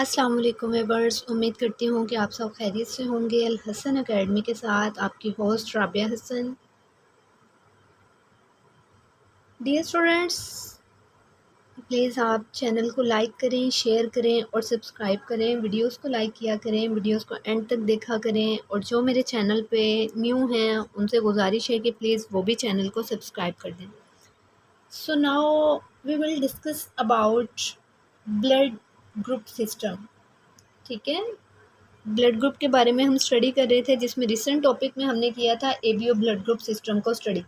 अस्सलाम वालेकुम व्यूअर्स, उम्मीद करती हूँ कि आप सब खैरियत से होंगे। अल हसन एकेडमी के साथ आपकी host Rabia Hasan. Dear students, please आप चैनल को लाइक करें, शेयर करें और सब्सक्राइब करें। वीडियोस को लाइक किया करें, वीडियोस को एंड तक देखा करें। और जो मेरे चैनल पे न्यू हैं उनसे गुजारिश है कि प्लीज़ वो भी चैनल को सब्सक्राइब कर दें। So now we will discuss about blood group system. ठीक है, ब्लड ग्रुप के बारे में हम स्टडी कर रहे थे, जिसमें रिसेंट टॉपिक में हमने किया था एबीओ ब्लड ग्रुप सिस्टम को स्टडी।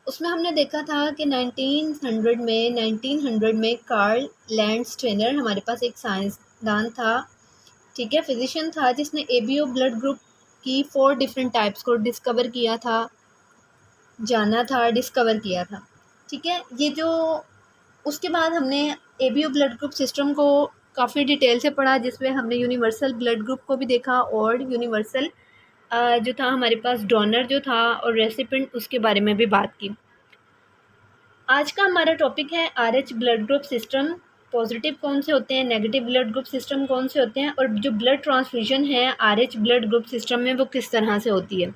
उसमें हमने देखा था कि 1900 में कार्ल लैंडस्टेनर हमारे पास एक साइंसदान था, ठीक है, फिजिशियन था, जिसने एबीओ ब्लड ग्रुप की 4 डिफरेंट टाइप्स को डिस्कवर किया था, जाना था, डिस्कवर किया था। ठीक है, ये जो उसके बाद हमने एबीओ ब्लड ग्रुप सिस्टम को काफ़ी डिटेल से पढ़ा, जिसमें हमने यूनिवर्सल ब्लड ग्रुप को भी देखा और यूनिवर्सल जो था हमारे पास डोनर जो था और रेसिपिएंट, उसके बारे में भी बात की। आज का हमारा टॉपिक है RH blood group system. Positive कौन से होते हैं, नेगेटिव ब्लड ग्रुप सिस्टम कौन से होते हैं, और जो ब्लड ट्रांसफ्यूजन है आरएच ब्लड ग्रुप सिस्टम में वो किस तरह से होती है।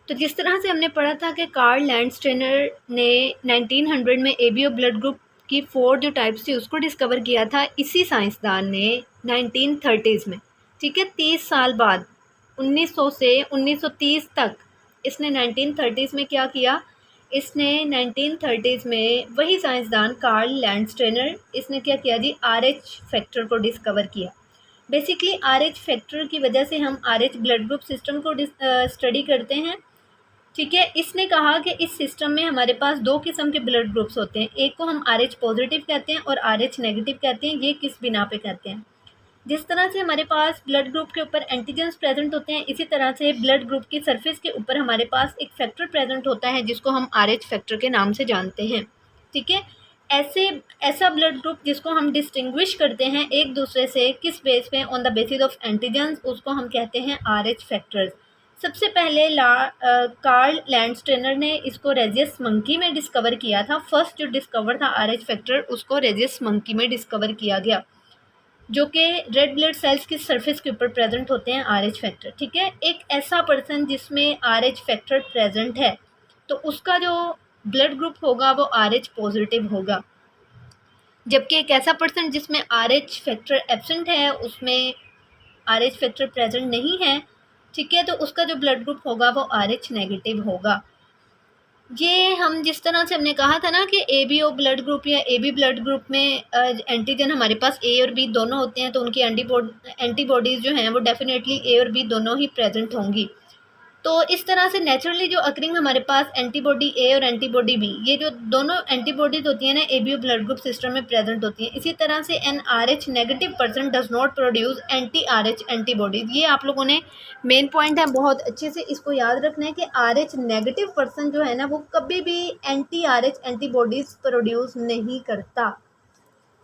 तो जिस तरह से हमने पढ़ा था कि कार्ल लैंडस्टेनर ने 1900 में एबीओ ब्लड ग्रुप की 4 जो टाइप्स थी उसको डिस्कवर किया था, इसी साइंसदान ने 1930s में, ठीक है, 30 साल बाद 1900 से 1930 तक इसने 1930s में क्या किया, इसने 1930s में वही साइंसदान कार्ल लैंडस्टेनर, इसने क्या किया जी, आरएच फैक्टर को डिस्कवर किया। बेसिकली आरएच फैक्टर की वजह से हम आरएच ब्लड ग्रुप सिस्टम को स्टडी करते हैं। ठीक है, इसने कहा कि इस सिस्टम में हमारे पास 2 किस्म के ब्लड ग्रुप्स होते हैं, एक को हम आरएच पॉजिटिव कहते हैं और आरएच नेगेटिव कहते हैं। ये किस बिना पे कहते हैं, जिस तरह से हमारे पास ब्लड ग्रुप के ऊपर एंटीजेंस प्रेजेंट होते हैं, इसी तरह से ब्लड ग्रुप की सरफेस के ऊपर हमारे पास एक फैक्टर प्रेजेंट होता है जिसको हम आरएच फैक्टर के नाम से जानते हैं। ठीक है, ऐसा ब्लड ग्रुप जिसको हम डिस्टिंग्विश करते हैं एक दूसरे से किस बेस पे, on the basis of antigens, उसको हम कहते हैं आरएच फैक्टर्स। सबसे पहले कार्ल लैंडस्टेनर ने इसको रेजियस मंकी में डिस्कवर किया था। फर्स्ट जो डिस्कवर था आरएच फैक्टर, उसको रेजियस मंकी में डिस्कवर किया गया, जो कि रेड ब्लड सेल्स की सरफेस के ऊपर प्रेजेंट होते हैं आरएच फैक्टर। ठीक है, एक ऐसा पर्सन जिसमें आरएच फैक्टर प्रेजेंट है तो उसका जो ब्लड ग्रुप होगा वो आरएच पॉजिटिव होगा, जबकि एक ऐसा पर्सन जिसमें आरएच फैक्टर एब्सेंट है, उसमें आरएच फैक्टर प्रेजेंट नहीं है, ठीक है, तो उसका जो ब्लड ग्रुप होगा वो आरएच नेगेटिव होगा। ये हम जिस तरह से हमने कहा था ना कि एबीओ ब्लड ग्रुप या एबी ब्लड ग्रुप में एंटीजन हमारे पास ए और बी दोनों होते हैं, तो उनकी एंटीबॉडीज़ जो हैं वो डेफिनेटली ए और बी दोनों ही प्रेजेंट होंगी। तो इस तरह से नेचुरली जो अकरिंग हमारे पास एंटीबॉडी ए और एंटीबॉडी बी, ये जो दोनों एंटीबॉडीज होती हैं ना, एबीओ ब्लड ग्रुप सिस्टम में प्रेजेंट होती हैं। इसी तरह से an Rh negative person does not produce anti Rh antibodies. ये आप लोगों ने मेन पॉइंट है, बहुत अच्छे से इसको याद रखना है कि आरएच नेगेटिव पर्सन जो है ना वो कभी भी एंटी आरएच एंटीबॉडीज प्रोड्यूस नहीं करता।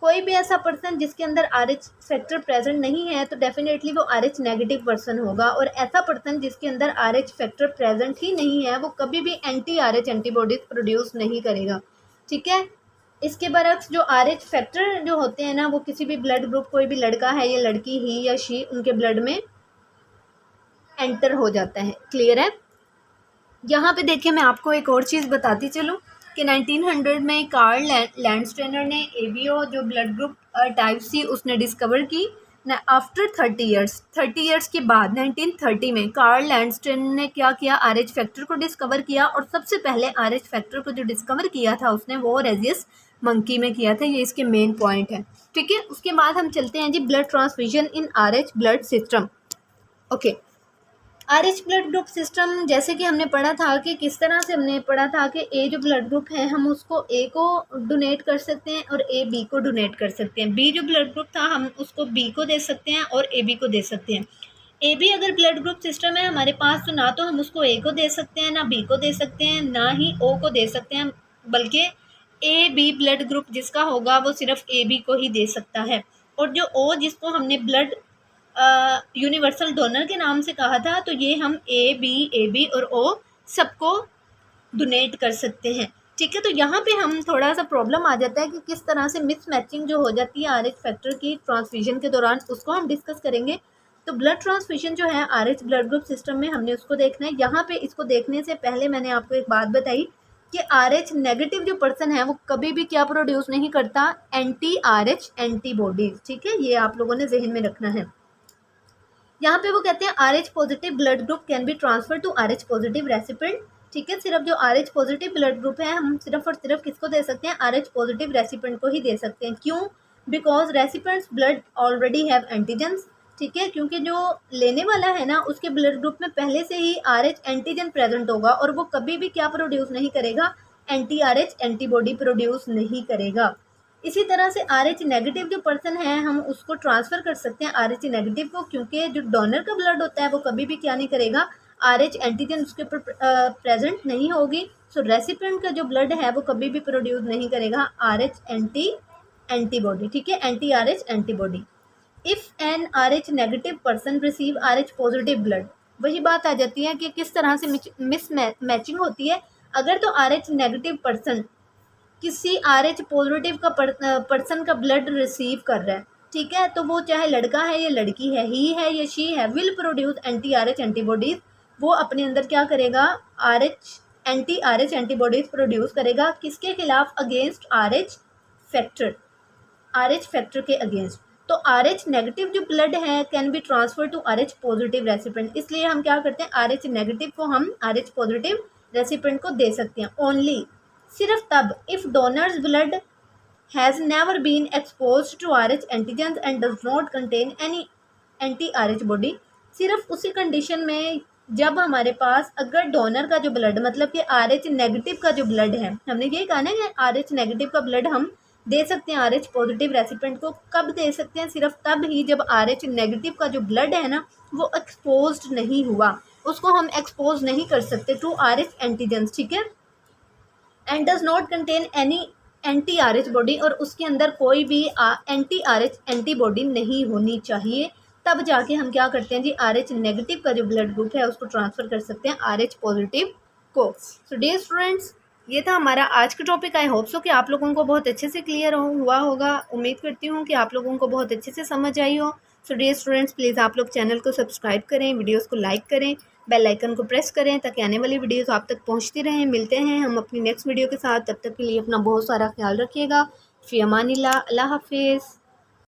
कोई भी ऐसा पर्सन जिसके अंदर आरएच फैक्टर प्रेजेंट नहीं है तो डेफिनेटली वो आरएच नेगेटिव पर्सन होगा, और ऐसा पर्सन जिसके अंदर आरएच फैक्टर प्रेजेंट ही नहीं है वो कभी भी एंटी आरएच एंटीबॉडीज प्रोड्यूस नहीं करेगा। ठीक है, इसके बरक्स जो आरएच फैक्टर जो होते हैं ना वो किसी भी ब्लड ग्रुप, कोई भी लड़का है या लड़की, ही या शी, उनके ब्लड में एंटर हो जाता है। क्लियर है। यहाँ पे देखिए, मैं आपको एक और चीज़ बताती चलूँ कि 1900 में कार्ल लैंडस्टेनर ने एबीओ जो ब्लड ग्रुप टाइप्स थी उसने डिस्कवर की ना। आफ्टर 30 ईयर्स के बाद 1930 में कार्ल लैंडस्टेनर ने क्या किया, आरएच फैक्टर को डिस्कवर किया, और सबसे पहले आरएच फैक्टर को जो डिस्कवर किया था उसने वो रेजियस मंकी में किया था। ये इसके मेन पॉइंट है। ठीक है, उसके बाद हम चलते हैं जी blood transfusion in Rh blood system. Okay, Rh blood group system, जैसे कि हमने पढ़ा था कि किस तरह से हमने पढ़ा था कि ए जो ब्लड ग्रुप है हम उसको ए को डोनेट कर सकते हैं और ए बी को डोनेट कर सकते हैं। बी जो ब्लड ग्रुप था हम उसको बी को दे सकते हैं और ए बी को दे सकते हैं। ए बी अगर ब्लड ग्रुप सिस्टम है हमारे पास तो ना तो हम उसको ए को दे सकते हैं, ना बी को दे सकते हैं, ना ही ओ को दे सकते हैं, बल्कि ए बी ब्लड ग्रुप जिसका होगा वो सिर्फ ए बी को ही दे सकता है। और जो ओ जिसको हमने ब्लड यूनिवर्सल डोनर के नाम से कहा था, तो ये हम ए बी और ओ सबको डोनेट कर सकते हैं। ठीक है। तो यहाँ पे हम थोड़ा सा प्रॉब्लम आ जाता है कि किस तरह से मिस मैचिंग जो हो जाती है RH फैक्टर की ट्रांसफ्यूजन के दौरान, उसको हम डिस्कस करेंगे। तो ब्लड ट्रांसफ्यूजन जो है RH ब्लड ग्रुप सिस्टम में हमने उसको देखना है। यहाँ पे इसको देखने से पहले मैंने आपको एक बात बताई कि RH नेगेटिव जो पर्सन है वो कभी भी क्या प्रोड्यूस नहीं करता, एंटी RH एंटीबॉडीज। ठीक है, ये आप लोगों ने जहन में रखना है। यहाँ पे वो कहते हैं RH positive blood group can be transfer to RH positive recipient. ठीक है, सिर्फ जो RH पॉजिटिव ब्लड ग्रुप है हम सिर्फ और सिर्फ किसको दे सकते हैं, RH पॉजिटिव रेसिपिएंट को ही दे सकते हैं। क्यों? Because recipients blood already have antigens. ठीक है, क्योंकि जो लेने वाला है ना उसके ब्लड ग्रुप में पहले से ही RH एंटीजन प्रेजेंट होगा और वो कभी भी क्या प्रोड्यूस नहीं करेगा, एंटी RH एंटीबॉडी प्रोड्यूस नहीं करेगा। इसी तरह से RH नेगेटिव जो पर्सन है हम उसको ट्रांसफ़र कर सकते हैं RH नेगेटिव को, क्योंकि जो डोनर का ब्लड होता है वो कभी भी क्या नहीं करेगा, RH एंटीजन उसके ऊपर प्रेजेंट नहीं होगी। सो रेसिपिएंट का जो ब्लड है वो कभी भी प्रोड्यूस नहीं करेगा RH एंटीबॉडी। ठीक है, anti RH antibody. If an RH negative person receive RH positive blood, वही बात आ जाती है कि किस तरह से मिस मैचिंग होती है। अगर तो RH नेगेटिव पर्सन किसी RH पॉजिटिव का पर्सन का ब्लड रिसीव कर रहा है, ठीक है, तो वो चाहे लड़का है या लड़की है, ही है या शी है, will produce anti RH antibodies. वो अपने अंदर क्या करेगा, एंटी RH एंटीबॉडीज प्रोड्यूस करेगा। किसके खिलाफ? अगेंस्ट RH फैक्टर के अगेंस्ट। तो RH नेगेटिव जो ब्लड है can be transfer to RH positive recipient. इसलिए हम क्या करते हैं, RH नेगेटिव को हम RH पॉजिटिव रेसिपिएंट को दे सकते हैं। ओनली, सिर्फ तब, if donor's blood has never been expose to RH antigens and does not contain any anti RH body. सिर्फ उसी कंडीशन में जब हमारे पास अगर डोनर का जो ब्लड मतलब कि RH नेगेटिव का जो ब्लड है, हमने ये कहा ना कि RH नेगेटिव का ब्लड हम दे सकते हैं RH पॉजिटिव रेसिपिएंट को। कब दे सकते हैं? सिर्फ तब ही जब RH नेगेटिव का जो ब्लड है ना वो एक्सपोज्ड नहीं हुआ, उसको हम एक्सपोज नहीं कर सकते टू RH एंटीजन्स। ठीक है, and does not contain any anti RH body, और उसके अंदर कोई भी एंटी RH एंटीबॉडी नहीं होनी चाहिए। तब जाके हम क्या करते हैं जी, RH नेगेटिव का जो ब्लड ग्रुप है उसको ट्रांसफ़र कर सकते हैं RH पॉजिटिव को। सो डियर स्टूडेंट्स, ये था हमारा आज का टॉपिक। आई होप सो कि आप लोगों को बहुत अच्छे से क्लियर हुआ होगा। उम्मीद करती हूँ कि आप लोगों को बहुत अच्छे से समझ आई हो। सो डियर स्टूडेंट्स, प्लीज़ आप लोग चैनल को सब्सक्राइब करें, वीडियोज़ को लाइक करें, बेल आइकन को प्रेस करें ताकि आने वाली वीडियोस आप तक पहुंचती रहें। मिलते हैं हम अपनी नेक्स्ट वीडियो के साथ, तब तक के लिए अपना बहुत सारा ख्याल रखिएगा। फ़ी अमानिल्लाह, अल्लाह हाफिज़।